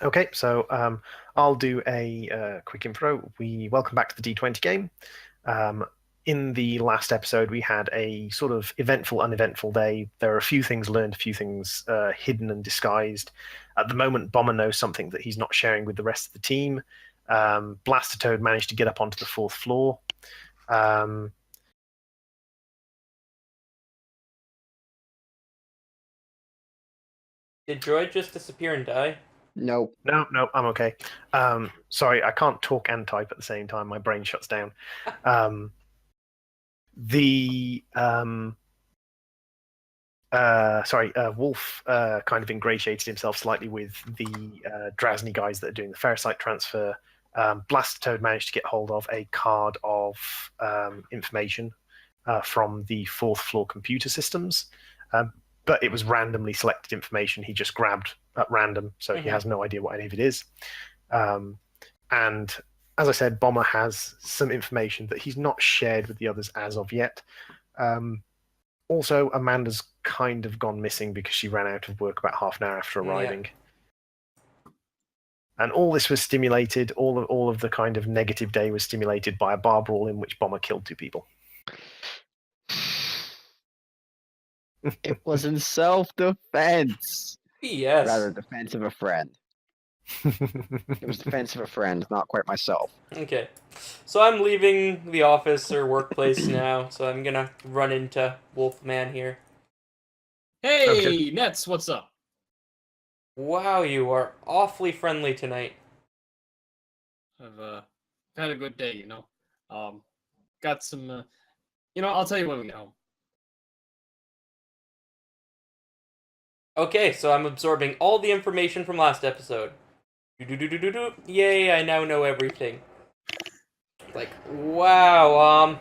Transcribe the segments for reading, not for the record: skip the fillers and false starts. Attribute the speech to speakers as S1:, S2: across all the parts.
S1: Okay, so I'll do a quick intro. We welcome back to the D20 game. Um, in the last episode, we had a sort of eventful, uneventful day. There are a few things learned, a few things hidden and disguised. At the moment, Bomber knows something that he's not sharing with the rest of the team. Blaster Toad managed to get up onto the fourth floor. Um,
S2: Did Droid just disappear and die?
S3: Nope.
S1: no, I'm okay. Sorry, I can't talk and type at the same time. My brain shuts down. Um, the Wolf kind of ingratiated himself slightly with the Drasny guys that are doing the Ferrocite transfer. Blaster Toad managed to get hold of a card of information from the fourth floor computer systems, but it was randomly selected information he just grabbed at random, so he has no idea what any of it is. And as I said, Bomber has some information that he's not shared with the others as of yet. Also, Amanda's kind of gone missing because she ran out of work about half an hour after arriving. Yeah. And all this was stimulated, all of the kind of negative day was stimulated by a bar brawl in which Bomber killed 2 people.
S3: It was in self-defense.
S2: Yes.
S3: Rather defense of a friend. It was defense of a friend, not quite myself.
S2: Okay. So I'm leaving the office or workplace now, so I'm gonna run into Wolfman here.
S4: Hey,
S1: Okay.
S4: Nets, what's up?
S2: Wow, you are awfully friendly tonight.
S4: I've had a good day, you know. Got some, I'll tell you when we get home.
S2: Okay, so I'm absorbing all the information from last episode. Yay, I now know everything. Like, wow,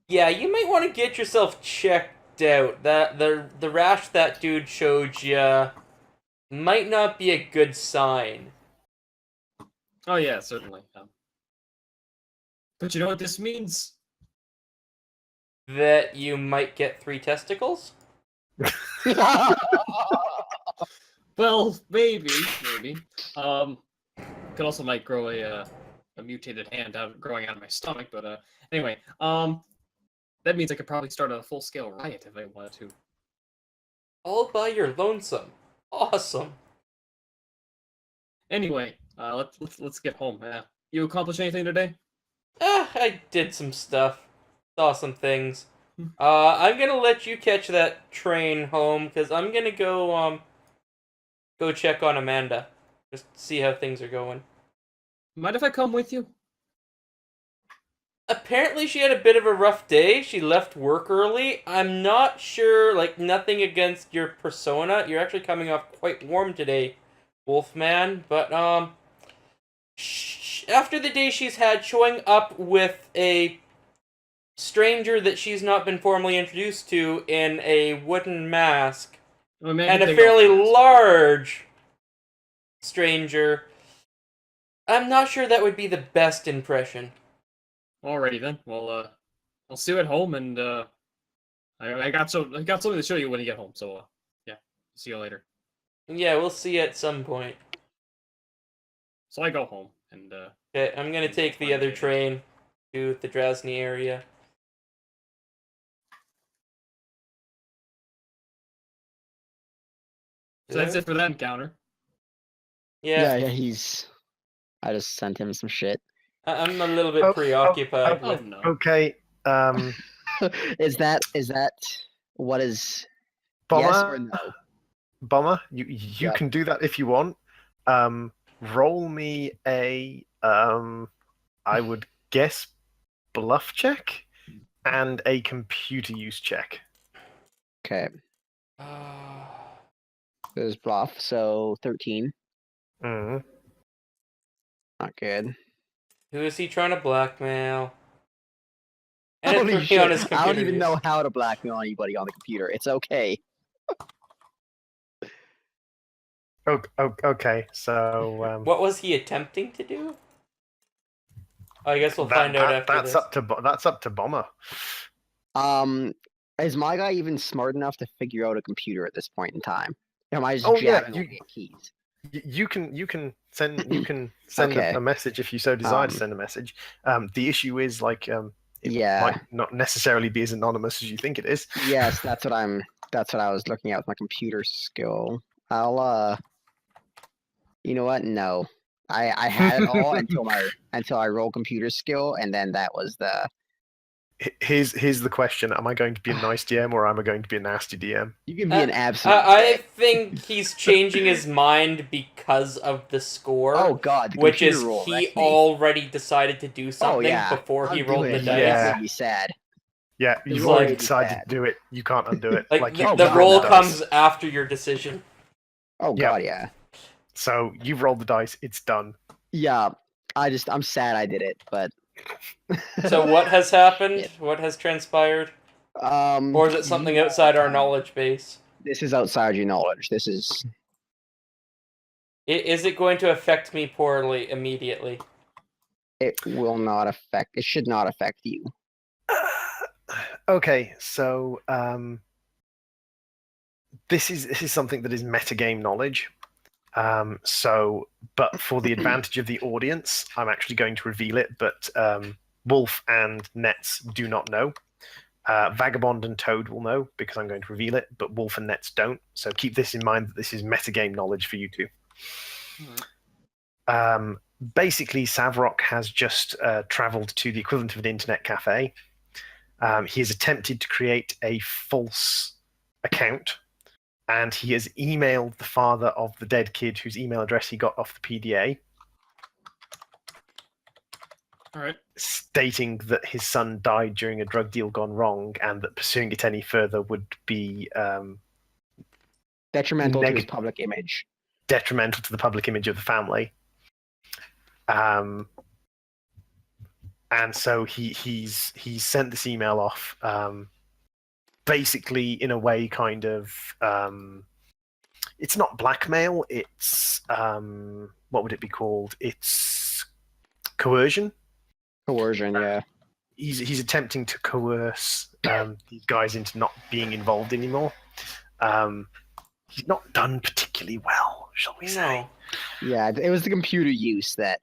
S2: yeah, you might want to get yourself checked out. That the rash that dude showed you might not be a good sign.
S4: Oh yeah, certainly. But you know what this means?
S2: That you might get 3 testicles?
S4: Well, maybe. Could also might grow a mutated hand growing out of my stomach, but anyway, that means I could probably start a full-scale riot if I wanted to.
S2: All by your lonesome. Awesome.
S4: Anyway, let's get home. You accomplish anything today?
S2: I did some stuff. Saw some things. I'm gonna let you catch that train home, because I'm gonna go check on Amanda. Just see how things are going.
S4: Mind if I come with you?
S2: Apparently she had a bit of a rough day. She left work early. I'm not sure, like, nothing against your persona. You're actually coming off quite warm today, Wolfman. But, after the day she's had showing up with a stranger that she's not been formally introduced to in a wooden mask, and a fairly large stranger, I'm not sure that would be the best impression.
S4: Alrighty then. Well, I'll see you at home, and I got something to show you when you get home. So, yeah, see you later.
S2: Yeah, we'll see you at some point.
S4: So I go home, and
S2: okay, I'm gonna take the other train to the Drasny area.
S4: So that's it for that encounter.
S2: Yeah,
S3: I just sent him some shit.
S2: I'm a little bit preoccupied with...
S4: no.
S1: Okay.
S3: Is that what is
S1: Bomber?
S3: Yes or no?
S1: Bomber, you can do that if you want. Roll me a I would guess bluff check and a computer use check.
S3: Okay. It was bluff, so 13.
S1: Mm.
S3: Not good.
S2: Who is he trying to blackmail? And
S3: Holy
S2: it's
S3: shit.
S2: on his computer.
S3: I don't even know how to blackmail anybody on the computer. It's okay.
S1: Okay, so
S2: what was he attempting to do? I guess we'll find out after
S1: that's
S2: this.
S1: That's up to Bomber.
S3: Is my guy even smart enough to figure out a computer at this point in time? Am I just
S1: jabbing
S3: on keys?
S1: You can send
S3: Okay.
S1: a message if you so desire to
S3: Um,
S1: send a message. The issue is like it
S3: Yeah.
S1: might not necessarily be as anonymous as you think it is.
S3: Yes, that's what I was looking at with my computer skill. You know what? No. I had it all until I rolled computer skill, and then that was the
S1: Here's the question: am I going to be a nice DM or am I going to be a nasty DM?
S3: you can be an
S2: I
S3: absolute
S2: think he's changing his mind because of the score.
S3: Oh god, the
S2: which
S3: computer
S2: is
S3: roll
S2: he
S3: wrecked me.
S2: already decided to do something
S3: yeah.
S2: before he
S3: I'll do
S2: rolled
S3: it.
S2: the
S3: He
S2: dice.
S1: Yeah.
S3: made me sad.
S1: Yeah,
S3: It's
S1: you've
S2: like-
S1: already decided to do it. You can't undo it.
S2: Like the,
S1: you-
S2: the
S3: God,
S2: roll
S3: no.
S2: comes after your decision.
S3: Oh
S1: Yeah.
S3: god, yeah.
S1: So you've rolled the dice. It's done.
S3: Yeah. I'm sad I did it, but
S2: So what has happened? What has transpired? Or is it something
S3: you-
S2: outside our knowledge base?
S3: This is outside your knowledge. This is
S2: Is it going to affect me poorly immediately?
S3: it will not affect it should not affect you.
S1: Okay, so this is something that is metagame knowledge. But for the advantage of the audience, I'm actually going to reveal it. But Wolf and Nets do not know. Vagabond and Toad will know because I'm going to reveal it, but Wolf and Nets don't. So keep this in mind that this is metagame knowledge for you two. Basically, Savrok has just traveled to the equivalent of an internet cafe. He has attempted to create a false account, and he has emailed the father of the dead kid whose email address he got off the PDA,
S4: All right.
S1: stating that his son died during a drug deal gone wrong and that pursuing it any further would be
S3: Detrimental to his
S1: Neg-
S3: public image.
S1: detrimental to the public image of the family. And so he's sent this email off, basically in a way, kind of. It's not blackmail. It's what would it be called? It's coercion.
S3: Coercion, yeah.
S1: He's attempting to coerce these guys into not being involved anymore. He's not done particularly well, shall we say?
S2: No.
S3: Yeah, it was the computer use that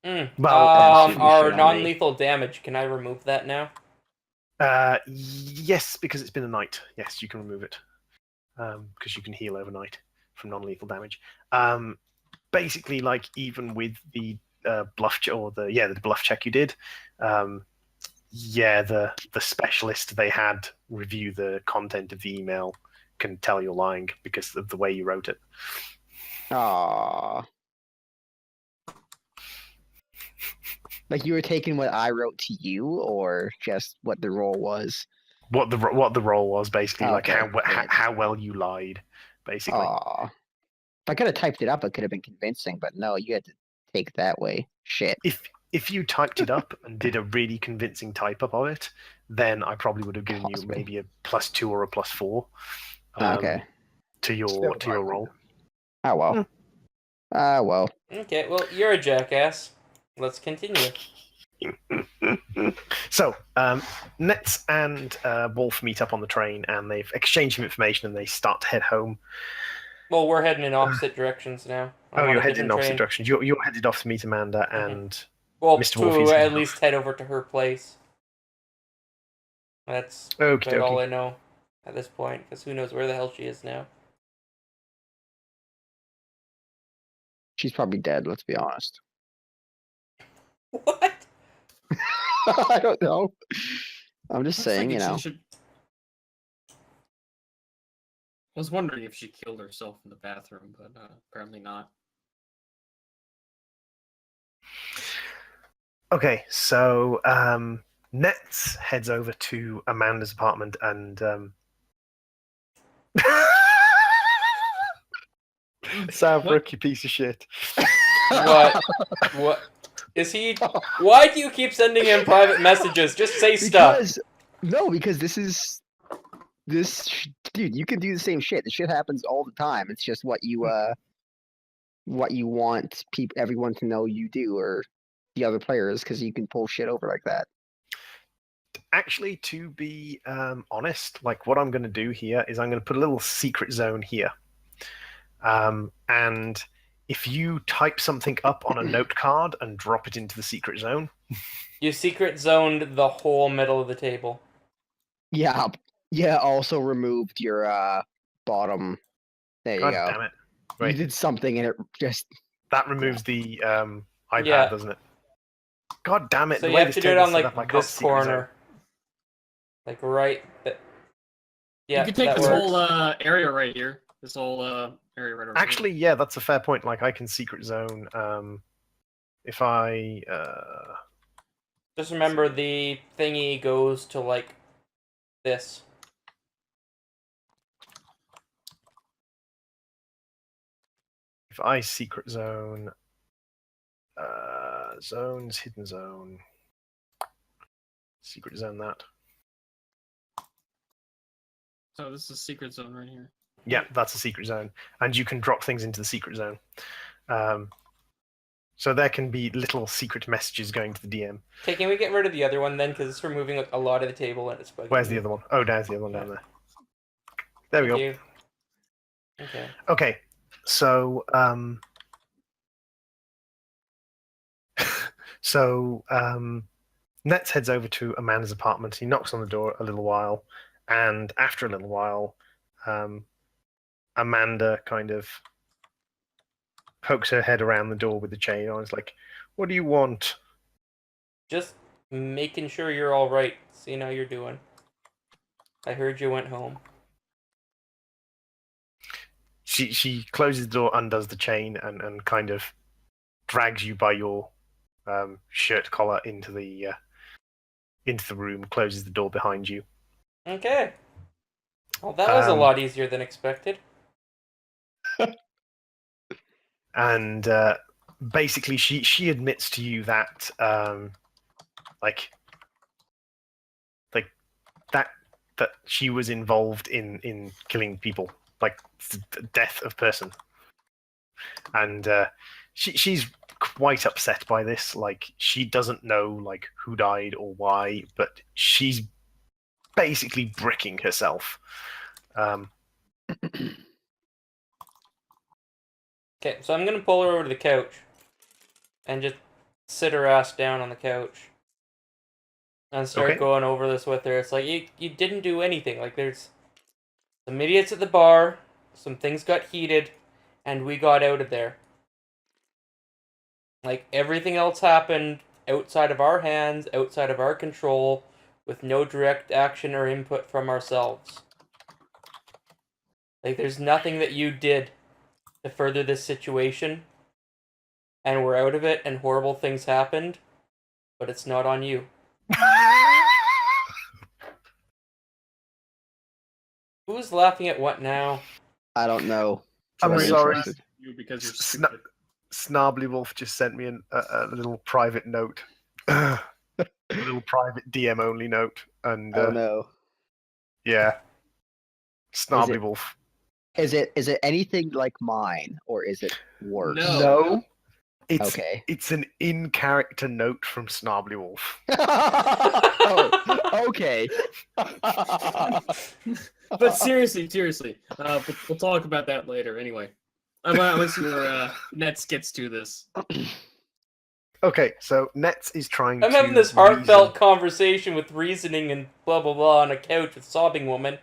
S1: Well,
S2: our
S3: shit on me.
S2: non-lethal damage. Can I remove that now?
S1: Yes, because it's been a night. Yes, you can remove it. Because you can heal overnight from non-lethal damage. Basically, like even with the bluff the bluff check you did, the specialist they had review the content of the email can tell you're lying because of the way you wrote it.
S3: Aww. Like you were taking what I wrote to you, or just what the role was?
S1: What the role was basically, like
S3: Okay,
S1: how well you lied, basically.
S3: Aww. If I could have typed it up, it could have been convincing, but no, you had to take it that way. Shit.
S1: If you typed it up and did a really convincing type up of it, then I probably would have given you
S3: Possibly.
S1: maybe a +2 or a +4
S3: Okay.
S1: to your role.
S3: Oh well. Well.
S2: Okay, well, you're a jackass. Let's continue.
S1: So, Nets and Wolf meet up on the train, and they've exchanged some information, and they start to head home.
S2: Well, we're heading in opposite directions now. I'm
S1: Oh,
S2: on
S1: you're
S2: a
S1: headed in
S2: different
S1: opposite
S2: train.
S1: directions. You're headed off to meet Amanda and
S2: Well,
S1: Mr. Wolf is
S2: to at
S1: heading
S2: least
S1: off.
S2: head over to her place. That's
S1: Okie
S2: about all
S1: dokie.
S2: I know at this point, because who knows where the hell she is now.
S3: She's probably dead, let's be honest.
S2: What?
S3: I don't know. I'm just
S4: I was
S3: saying, you
S4: thinking
S3: know.
S4: she should- I was wondering if she killed herself in the bathroom, but apparently not.
S1: Okay, so Nets heads over to Amanda's apartment and Savrook, you piece of shit.
S2: What? What? Is he... Why do you keep sending him private messages? Just say stuff.
S3: Because dude, you can do the same shit. This shit happens all the time. It's just what you want everyone to know you do, or the other players, because you can pull shit over like that.
S1: Actually, to be honest, like what I'm going to do here is I'm going to put a little secret zone here. And if you type something up on a note card and drop it into the secret zone,
S2: You secret zoned the whole middle of the table.
S3: Yeah. Yeah. Also removed your bottom. There you
S1: God
S3: go.
S1: damn it!
S3: You
S1: Wait,
S3: did something and it just.
S1: that removes the iPad,
S2: Yeah.
S1: doesn't it? God damn it!
S2: So
S1: the
S2: you
S1: way
S2: have
S1: this
S2: to do it
S1: table's
S2: on
S1: set up, I
S2: like
S1: can't
S2: this
S1: secret zone.
S2: corner. Like right. Yeah,
S4: You could take
S2: that
S4: this
S2: works.
S4: whole area right here. This whole area right over
S1: Actually, yeah, that's a fair point. Like, I can secret zone. If I
S2: Just remember the thingy goes to like this.
S1: secret zone, zones, hidden zone, secret zone that.
S4: So this is secret zone right here.
S1: Yeah, that's a secret zone, and you can drop things into the secret zone. So there can be little secret messages going to the DM.
S2: Okay, can we get rid of the other one then? Because it's removing like a lot of the table and it's bugging
S1: Where's
S2: me.
S1: the other one? Oh, there's the other one down there. There we
S2: Thank
S1: go.
S2: you. Okay.
S1: Okay, so Nets heads over to Amanda's apartment. He knocks on the door a little while, and after a little while, Amanda kind of pokes her head around the door with the chain on. It's like, "What do you want?"
S2: Just making sure you're all right. Seeing how you're doing. I heard you went home.
S1: She closes the door, undoes the chain, and kind of drags you by your shirt collar into the room. Closes the door behind you.
S2: Okay. Well, that was a lot easier than expected.
S1: And basically, she admits to you that like that she was involved in killing people, like the death of person, and she's quite upset by this. Like, she doesn't know like who died or why, but she's basically bricking herself.
S2: Okay, so I'm gonna pull her over to the couch and just sit her ass down on the couch and start
S1: Okay.
S2: going over this with her. It's like you didn't do anything. Like there's some idiots at the bar, some things got heated, and we got out of there. Like everything else happened outside of our hands, outside of our control, with no direct action or input from ourselves. Like there's nothing that you did to further this situation, and we're out of it, and horrible things happened, but it's not on you. Who's laughing at what now?
S3: I don't know.
S1: I'm
S3: Very
S1: sorry.
S3: interested.
S4: You because you're
S1: Sna-
S4: stupid.
S1: Snarbly Wolf just sent me a little private note, a little private DM only note, and
S3: Oh no.
S1: yeah, Snarbly
S3: it-
S1: Wolf.
S3: Is it anything like mine or is it worse?
S4: No.
S1: It's
S3: Okay.
S1: it's an in-character note from Snarbly Wolf.
S3: Oh, okay.
S4: But seriously, we'll talk about that later. Anyway, once your Nets gets to this.
S1: Okay, so Nets is trying
S2: I'm
S1: to
S2: having this heartfelt conversation with reasoning and blah blah blah on a couch with sobbing woman,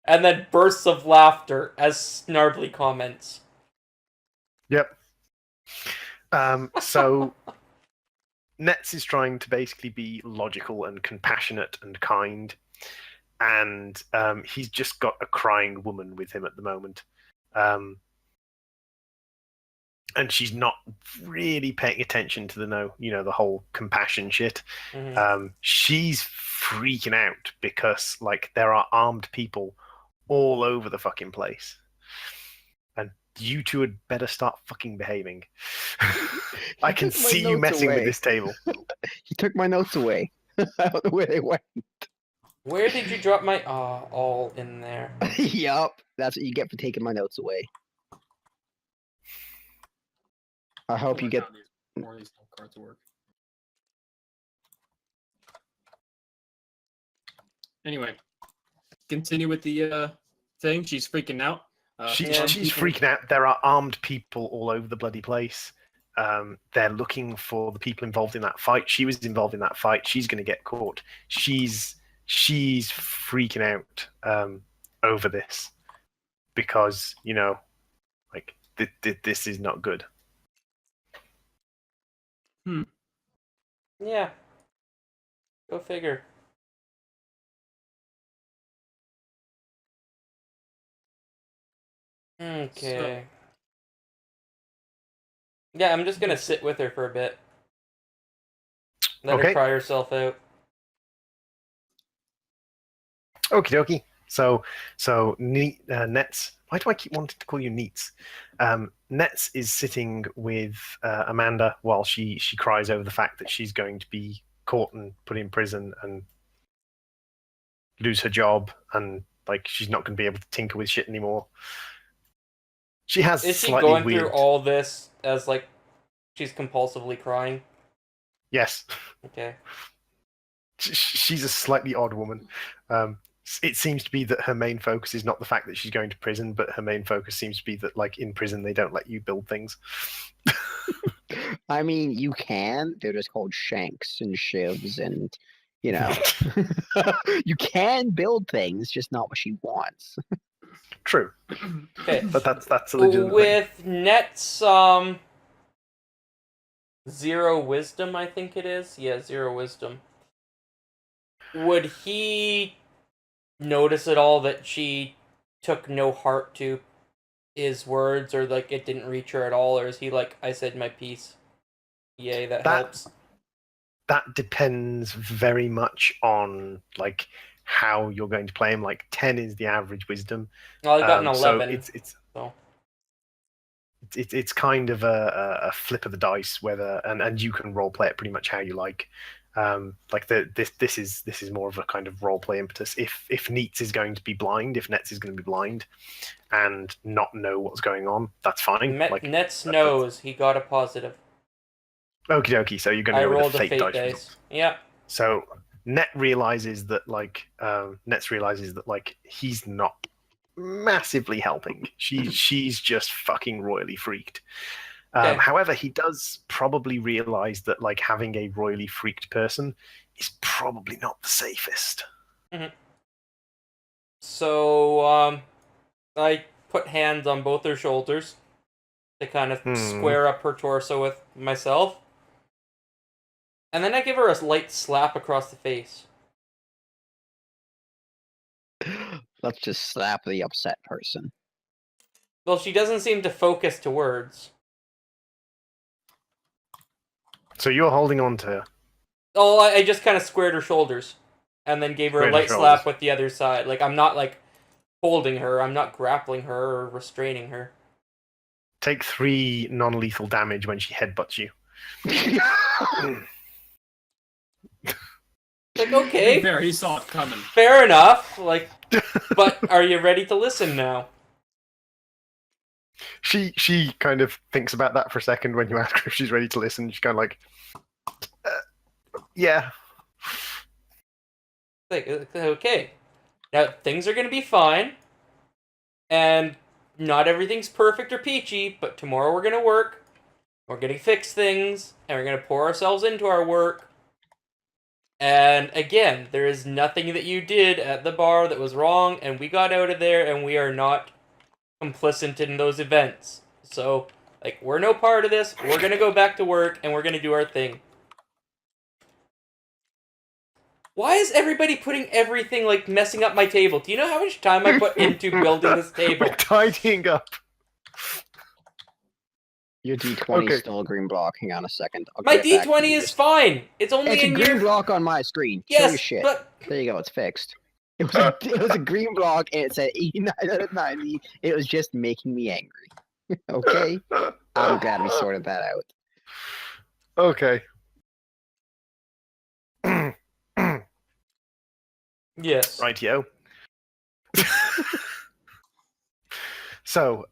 S2: and then bursts of laughter as Snarbly comments.
S1: Yep. So Nets is trying to basically be logical and compassionate and kind, and he's just got a crying woman with him at the moment, and she's not really paying attention to the whole compassion shit.
S2: Mm-hmm.
S1: She's freaking out because like there are armed people all over the fucking place, and you two had better start fucking behaving. I can
S3: took my
S1: see you
S3: notes
S1: messing with
S3: away.
S1: this table.
S3: He took my notes away. I don't know where they went.
S2: Where did you drop my all in there?
S3: Yup. That's what you get for taking my notes away. I hope you get.
S4: More of these cards work. Anyway, continue with the thing. She's freaking out.
S1: She's
S2: Yeah.
S1: freaking out. There are armed people all over the bloody place. They're looking for the people involved in that fight. She was involved in that fight. She's going to get caught. She's freaking out over this because like this is not good.
S2: Yeah. Go figure. Okay. Yeah, I'm just gonna sit with her for a bit. Let her
S1: Okay.
S2: try herself out.
S1: Okie dokie. So Nets. Why do I keep wanting to call you Neats? Nets is sitting with Amanda while she cries over the fact that she's going to be caught and put in prison and lose her job, and like she's not going to be able to tinker with shit anymore. She has
S2: Is she
S1: slightly
S2: going
S1: weird.
S2: through all this as like she's compulsively crying?
S1: Yes.
S2: Okay.
S1: She's a slightly odd woman. It seems to be that her main focus is not the fact that she's going to prison, but her main focus seems to be that, like, in prison they don't let you build things.
S3: I mean, you can. They're just called shanks and shivs, and you can build things, just not what she wants.
S1: True.
S2: Okay.
S1: But that's a legitimate thing.
S2: With Net's 0 wisdom, I think it is. Yeah, 0 wisdom. Would he notice at all that she took no heart to his words, or like it didn't reach her at all, or is he like, I said my piece? Yay, that helps.
S1: That depends very much on like how you're going to play him. Like 10 is the average wisdom.
S2: Well, I got an 11.
S1: So it's kind of a flip of the dice whether, and you can role play it pretty much how you like. This is more of a kind of role play impetus. If Neets is going to be blind, if Nets is going to be blind and not know what's going on, that's fine.
S2: Nets knows he got a positive.
S1: Okie dokie. So you're going to go with a fate dice.
S2: Yeah.
S1: So Nets realizes that he's not massively helping. She's just fucking royally freaked.
S2: Okay.
S1: However, he does probably realize that like having a royally freaked person is probably not the safest.
S2: Mm-hmm. So I put hands on both her shoulders to kind of square up her torso with myself. And then I give her a light slap across the face.
S3: Let's just slap the upset person.
S2: Well, she doesn't seem to focus to words.
S1: So you're holding on to her.
S2: Oh, I just kind of squared her shoulders. And then gave her a light slap with the other side. Like, I'm not, like, holding her. I'm not grappling her or restraining her.
S1: Take 3 non-lethal damage when she headbutts you.
S2: Like, okay.
S4: There, he saw it coming.
S2: Fair enough. Like, but are you ready to listen now?
S1: She kind of thinks about that for a second when you ask her if she's ready to listen. She's kind of like, yeah.
S2: Like, okay. Now, things are going to be fine. And not everything's perfect or peachy, but tomorrow we're going to work. We're going to fix things. And we're going to pour ourselves into our work. And again, there is nothing that you did at the bar that was wrong. And we got out of there and we are not complicit in those events. So, like, we're no part of this. We're going to go back to work and we're going to do our thing. Why is everybody putting everything, like, messing up my table? Do you know how much time I put into building this table?
S1: We're tidying up.
S3: Your D20 is still a green block. Hang on a second.
S2: My D20 is fine. It's only
S3: it's
S2: in
S3: a green block on my screen.
S2: Yes,
S3: show your shit.
S2: But...
S3: There you go. It's fixed. It was a green block, and it said 89 out of 90. It was just making me angry. Okay? I'm glad we sorted that out.
S1: Okay.
S2: Yes.
S1: Rightio. So,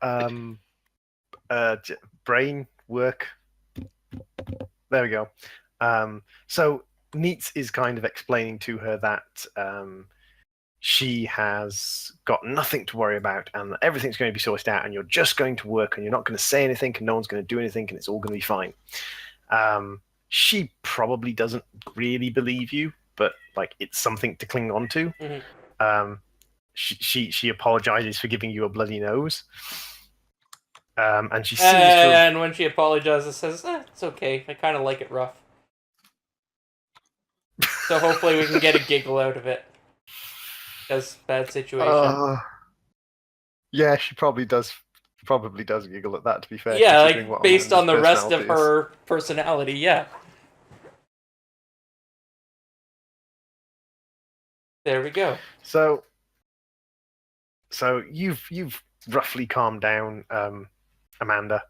S1: brain work. There we go. So Neets is kind of explaining to her that she has got nothing to worry about, and that everything's going to be sorted out, and you're just going to work, and you're not going to say anything, and no one's going to do anything, and it's all going to be fine. She probably doesn't really believe you, but like it's something to cling on to.
S2: Mm-hmm.
S1: She apologizes for giving you a bloody nose. And she seems to.
S2: And when she apologizes, says, "It's okay. I kind of like it rough." So hopefully we can get a giggle out of it. Because bad situation.
S1: Yeah, she probably does. Probably does giggle at that. To be fair,
S2: Yeah,
S1: considering
S2: like
S1: what
S2: based on the
S1: Amanda's
S2: rest of
S1: personality is.
S2: her personality, yeah. There we go.
S1: So you've roughly calmed down, Amanda.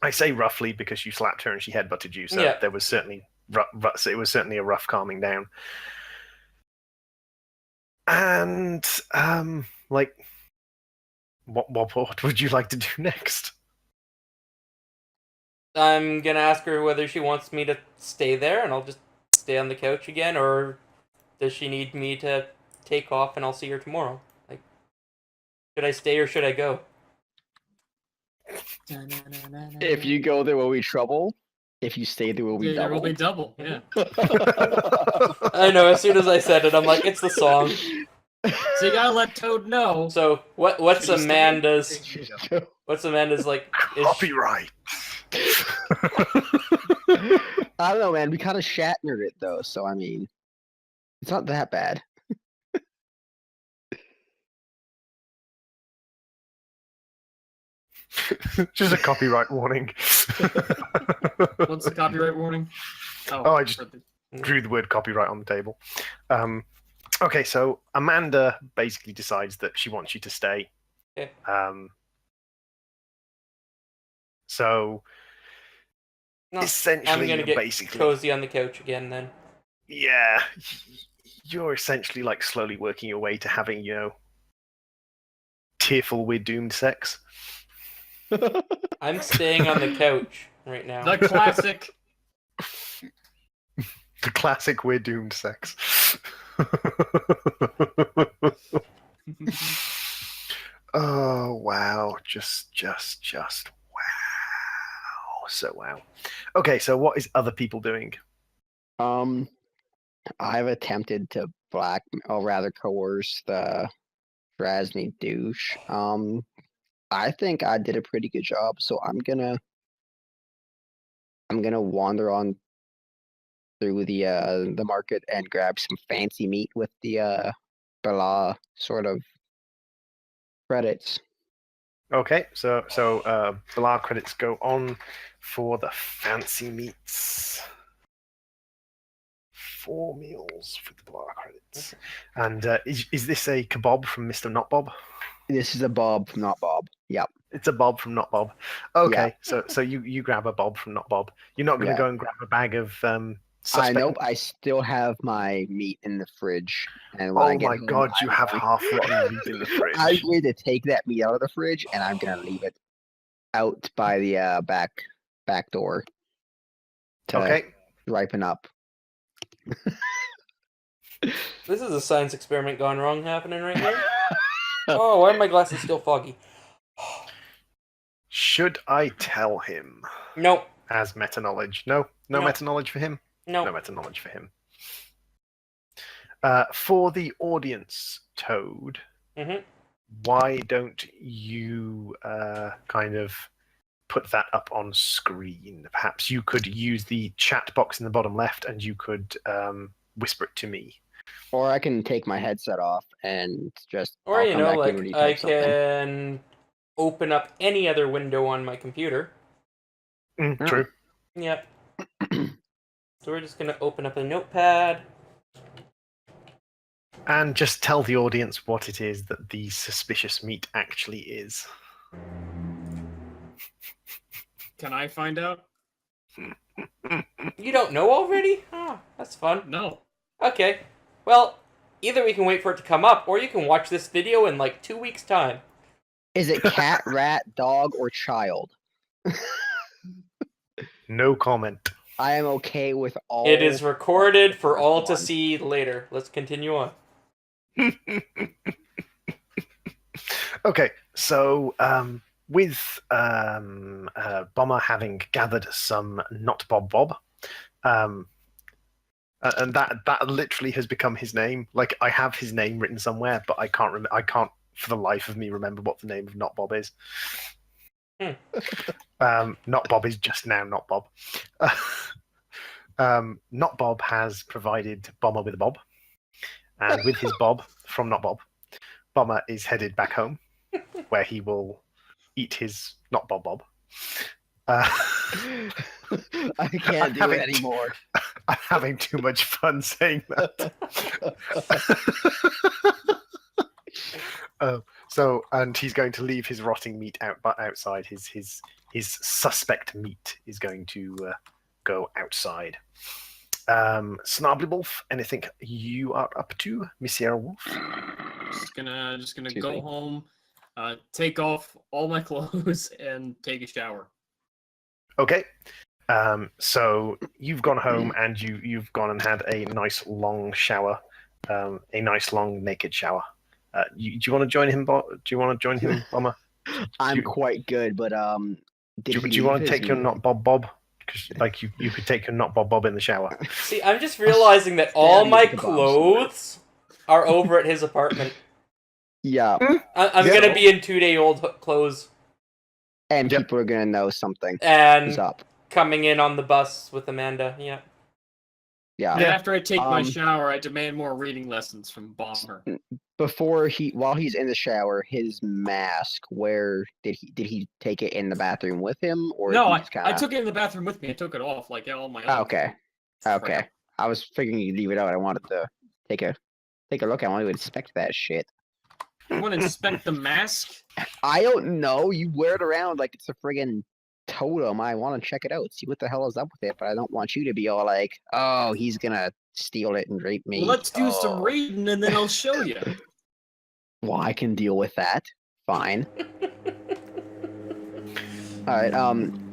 S1: I say roughly because you slapped her and she headbutted you, so
S2: Yeah.
S1: there was certainly it was certainly a rough calming down. And like, what would you like to do next?
S2: I'm gonna ask her whether she wants me to stay there and I'll just stay on the couch again, or does she need me to take off and I'll see her tomorrow? Like, should I stay or should I go?
S3: If you go, there will be trouble. If you stay, there will be
S4: There will
S3: double.
S4: be double. Yeah.
S2: I know, as soon as I said it, I'm like, it's the song.
S4: So you gotta let Toad know.
S2: So what's
S4: Should he stay?
S2: Amanda's like
S1: Copyright.
S3: I don't know, man. We kind of Shatnered it though, so I mean, it's not that bad.
S1: Just a copyright warning.
S4: What's the copyright warning?
S1: Oh, I just drew the word copyright on the table. Okay, so Amanda basically decides that she wants you to stay.
S2: Okay.
S1: So
S2: No,
S1: essentially,
S2: I'm gonna
S1: you're
S2: get
S1: basically
S2: cozy on the couch again then.
S1: yeah, you're essentially like slowly working your way to having, tearful, we're doomed sex.
S2: I'm staying on the couch right now.
S4: The classic.
S1: The classic we're doomed sex. Oh wow, just wow, so wow. Okay, so what is other people doing?
S3: I've attempted to coerce the Drasny douche. I think I did a pretty good job, so I'm gonna wander on through the market and grab some fancy meat with the Bala sort of credits.
S1: Okay, so Bilar credits go on for the fancy meats. 4 meals for the Bilar credits. And is this a kebab from Mr. Not Bob?
S3: This is a Bob from Not Bob. Yep.
S1: It's a Bob from Not Bob. Okay,
S3: Yeah.
S1: so you grab a Bob from Not Bob. You're not going to
S3: Yeah.
S1: go and grab a bag of suspect.
S3: Nope. I still have my meat in the fridge, and when
S1: Oh
S3: I get
S1: my
S3: home,
S1: god, you
S3: I'm
S1: have
S3: going-
S1: half rotten meat in the fridge.
S3: I'm going to take that meat out of the fridge, and I'm gonna leave it out by the back door to
S1: Okay.
S3: ripen up.
S2: This is a science experiment gone wrong happening right here. Oh, why are my glasses still foggy?
S1: Should I tell him
S2: Nope.
S1: as meta knowledge? No
S2: No.
S1: meta knowledge for him.
S2: Nope.
S1: No meta knowledge for him. For the audience, Toad,
S2: Mm-hmm.
S1: why don't you kind of put that up on screen? Perhaps you could use the chat box in the bottom left, and you could whisper it to me.
S3: Or I can take my headset off and just.
S2: Or,
S3: I'll
S2: you
S3: come
S2: know,
S3: back in when
S2: like,
S3: you
S2: I
S3: type something.
S2: can open up any other window on my computer.
S1: True.
S2: Yep. So we're just gonna open up a notepad.
S1: And just tell the audience what it is that the suspicious meat actually is.
S4: Can I find out?
S2: You don't know already? Oh, that's fun.
S4: No.
S2: Okay. Well, either we can wait for it to come up, or you can watch this video in like 2 weeks' time.
S3: Is it cat, rat, dog, or child?
S1: No comment.
S3: I am okay with all.
S2: It is recorded for all to
S3: one.
S2: see later. Let's continue on.
S1: Okay, so with Bomber having gathered some not Bob Bob, um, and that literally has become his name. Like I have his name written somewhere, but I can't I can't for the life of me remember what the name of Not Bob is. Not Bob is just now Not Bob. Not Bob has provided Bomber with a bob, and with his bob from Not Bob, Bomber is headed back home, where he will eat his Not Bob Bob.
S3: I can't do it anymore.
S1: I'm having too much fun saying that. And he's going to leave his rotting meat outside. His suspect meat is going to go outside. Snarby Wolf, anything you are up to, Monsieur Wolf?
S4: Just gonna go home, take off all my clothes, and take a shower.
S1: Okay. So you've gone home and you've gone and had a nice long shower, a nice long naked shower. Do you want to join him? Do you want to join him, Bomber?
S3: I'm quite good, but
S1: do you want to take your Not Bob Bob? Because like you could take your Not Bob Bob in the shower.
S2: See, I'm just realizing that all my clothes are over at his apartment.
S3: Yeah.
S2: I'm gonna be in 2-day-old clothes.
S3: And people are gonna know something
S2: is
S3: is up.
S2: Coming in on the bus with Amanda. Yeah.
S3: Yeah.
S4: And after I take my shower, I demand more reading lessons from Bomber.
S3: While he's in the shower, his mask. Where did he take it in the bathroom with him, or
S4: no? I took it in the bathroom with me. I took it off like all my.
S3: Okay. Okay. I was figuring you'd leave it out. I wanted to take a look. I want to inspect that shit.
S4: You want to inspect the mask?
S3: I don't know. You wear it around like it's a friggin' totem. I want to check it out, see what the hell is up with it, but I don't want you to be all like, oh, he's gonna steal it and rape me.
S4: Well, let's do some reading and then I'll show you.
S3: Well, I can deal with that. Fine. Alright,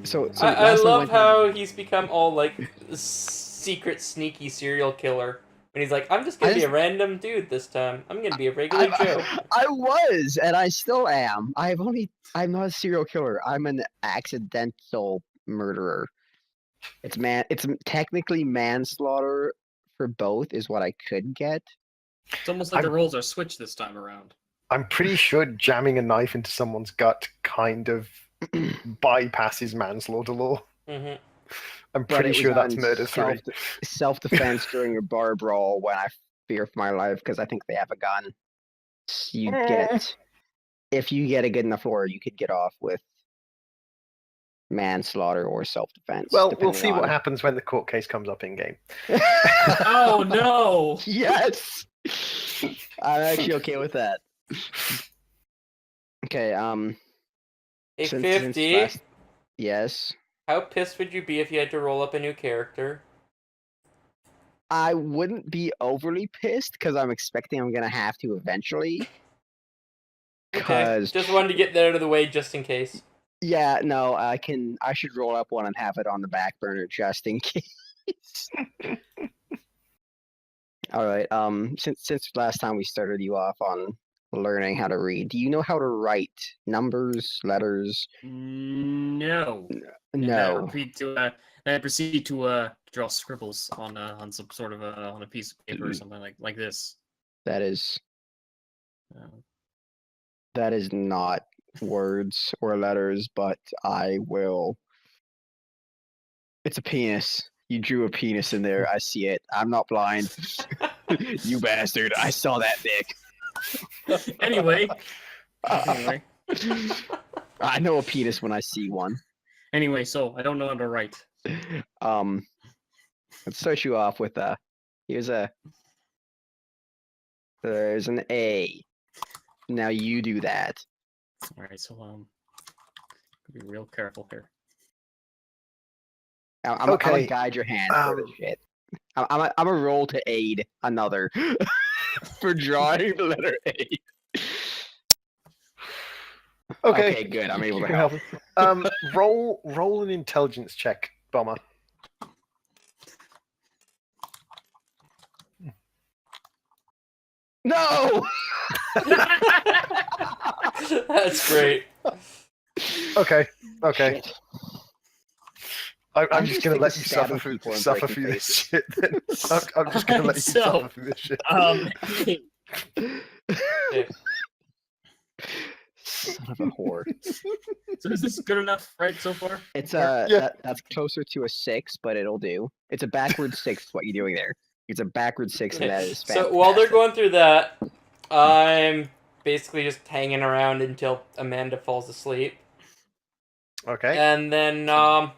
S3: so
S2: I love how he's become all like secret sneaky serial killer. And he's like, I'm just gonna be a random dude this time. I'm gonna be a regular Joe.
S3: I was, and I still am. I'm not a serial killer. I'm an accidental murderer. It's technically manslaughter for both is what I could get.
S4: It's almost like the roles are switched this time around.
S1: I'm pretty sure jamming a knife into someone's gut kind of bypasses manslaughter law.
S2: Mm-hmm.
S1: I'm pretty sure that's murder 3.
S3: Self-defense during a bar brawl when I fear for my life because I think they have a gun. If you get a good enough lawyer, you could get off with manslaughter or self-defense.
S1: Well, we'll see what happens when the court case comes up in game.
S4: Oh no!
S3: Yes, I'm actually okay with that. Okay.
S2: Hey, 50.
S3: Yes.
S2: How pissed would you be if you had to roll up a new character?
S3: I wouldn't be overly pissed because I'm expecting I'm gonna have to eventually.
S2: Okay, just wanted to get that out of the way just in case.
S3: Yeah, no, I should roll up one and have it on the back burner just in case. All right. Since last time we started you off on learning how to read, do you know how to write numbers, letters?
S4: No.
S3: No.
S4: I proceed to draw scribbles on some sort of on a piece of paper or something like this.
S3: That is not words or letters, but I will. It's a penis. You drew a penis in there. I see it. I'm not blind. You bastard. I saw that dick.
S4: Anyway.
S3: I know a penis when I see one.
S4: Anyway, so I don't know how to write.
S3: Let's start you off with there's an A. Now you do that.
S4: All right, so be real careful here.
S3: I'm gonna guide your hand for this shit. I'm a roll to aid another for drawing the letter A. Okay, good. I'm able to help.
S1: Roll an intelligence check, Bomber.
S3: No.
S2: That's great.
S1: Okay.
S3: Shit.
S1: I'm just gonna let you suffer
S3: stabbing people and
S1: suffer
S3: breaking
S1: through this
S3: faces.
S1: shit. Then I'm just gonna let you
S4: So,
S1: suffer through this shit.
S2: Okay.
S3: Son of a whore.
S4: So is this good enough, right, so far?
S3: It's
S1: Yeah.
S3: that's closer to a 6, but it'll do. It's a backward 6. What you doing there? It's a backward 6, and that is
S2: So while they're
S3: fantastic.
S2: going through that, I'm basically just hanging around until Amanda falls asleep.
S1: Okay.
S2: And then I'm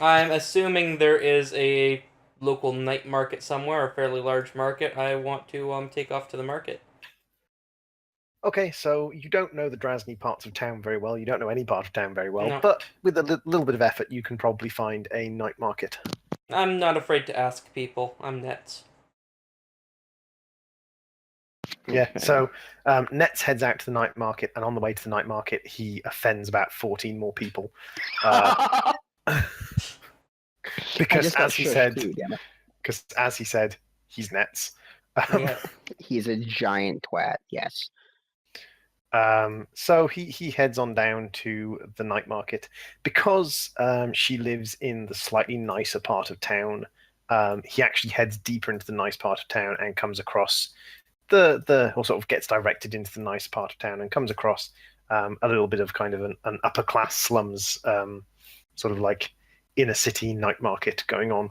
S2: assuming there is a local night market somewhere, a fairly large market. I want to take off to the market.
S1: Okay, so you don't know the Drazni parts of town very well. You don't know any part of town very well,
S2: No.
S1: but with a little bit of effort, you can probably find a night market.
S2: I'm not afraid to ask people. I'm Nets.
S1: Yeah,
S3: Okay.
S1: so Nets heads out to the night market, and on the way to the night market, he offends about 14 more people. Because as he said, he's Nets.
S2: Yeah.
S3: He's a giant twat. Yes.
S1: So he heads on down to the night market because she lives in the slightly nicer part of town. He actually heads deeper into the nice part of town and comes across or sort of gets directed into the nice part of town and comes across a little bit of kind of an upper class slums, sort of like inner city night market going on.